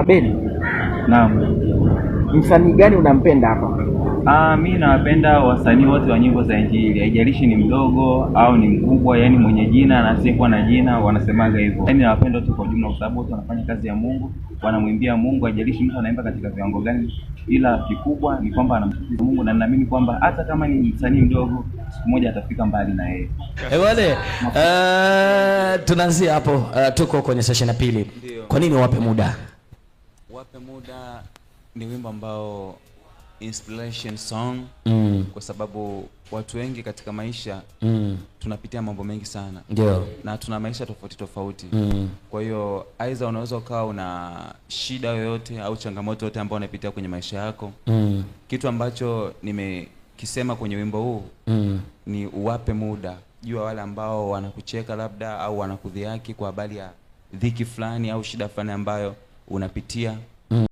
Beni, Naam. msanii gani unampenda hapa? Mimi nawapenda wasanii wote wa nyimbo za Injili. Haijalishi ni mdogo au ni mkubwa, yani mwenye jina na asiyekuwa na jina, wanasemaga hivyo. Yaani nawapenda wote kwa jumla kwa sababu wote wanafanya kazi ya Mungu, wanamwimbia Mungu, haijalishi mtu anaimba katika viwango gani, ila kikubwa ni kwamba anamsifu Mungu, na ninaamini kwamba hata kama ni msanii mdogo, siku moja atafika mbali na yeye. Wale tunaanzia hapo, tuko kwenye session ya pili. Kwa nini wape muda? Wape muda ni wimbo ambao inspiration song, kwa sababu watu wengi katika maisha tunapitia mambo mengi sana. Ndio. Na tuna maisha tofauti tofauti. Kwa hiyo aidha unaweza ukawa una shida yoyote au changamoto yoyote ambayo unapitia kwenye maisha yako. Kitu ambacho nimekisema kwenye wimbo huu ni uwape muda. Jua wale ambao wanakucheka labda au wanakudhihaki kwa habari ya dhiki fulani au shida fulani ambayo unapitia.